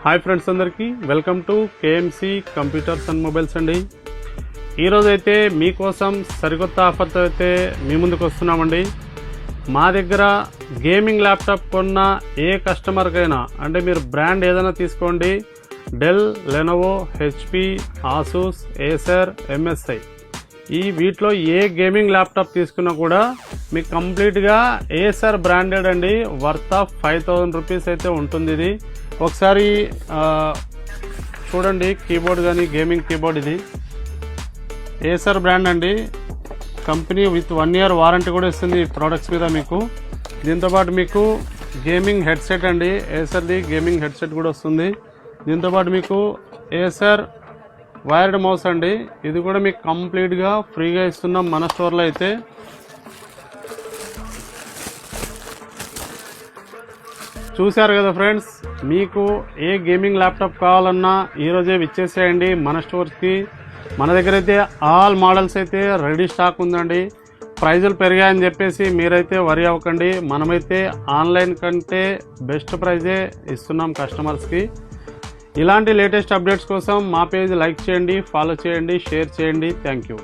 Hi friends, అందరికీ welcome to KMC computers and mobiles అండి. ఈరోజు అయితే మీకోసం సరికొత్త ఆఫర్తో అయితే మీ ముందుకు వస్తున్నామండి. మా దగ్గర గేమింగ్ ల్యాప్టాప్ కొన్న ఏ కస్టమర్కైనా, అంటే మీరు బ్రాండ్ ఏదైనా తీసుకోండి, Dell, Lenovo, HP, Asus, Acer, MSI, వీటిలో ఏ గేమింగ్ ల్యాప్టాప్ తీసుకున్నా కూడా మీకు కంప్లీట్గా ఏసర్ బ్రాండెడ్ అండి, వర్త్ ఆఫ్ 5000 రూపీస్ అయితే ఉంటుంది. ఇది ఒకసారి చూడండి, కీబోర్డ్ కానీ గేమింగ్ కీబోర్డ్, ఇది ఏసర్ బ్రాండ్ అండి. కంపెనీ విత్ 1 year వారంటీ కూడా ఇస్తుంది ఈ ప్రోడక్ట్స్ మీద మీకు. దీంతోపాటు మీకు గేమింగ్ హెడ్సెట్ అండి, ఏసర్ది గేమింగ్ హెడ్సెట్ కూడా వస్తుంది. దీంతోపాటు మీకు ఏసర్ వైర్డ్ మౌస్ అండి, ఇది కూడా మీకు కంప్లీట్గా ఫ్రీగా ఇస్తున్నాం మన స్టోర్లో అయితే. చూశారు కదా ఫ్రెండ్స్, మీకు ఏ గేమింగ్ ల్యాప్టాప్ కావాలన్నా ఈరోజే విచ్చేసేయండి మన స్టోర్స్కి. మన దగ్గర అయితే ఆల్ మోడల్స్ అయితే రెడీ స్టాక్ ఉందండి. ప్రైజులు పెరిగాయని చెప్పేసి మీరైతే వరి అవ్వకండి. మనమైతే ఆన్లైన్ కంటే బెస్ట్ ప్రైజే ఇస్తున్నాం కస్టమర్స్కి. ఇలాంటి లేటెస్ట్ అప్డేట్స్ కోసం మా పేజ్ లైక్ చేయండి, ఫాలో చేయండి, షేర్ చేయండి. Thank you.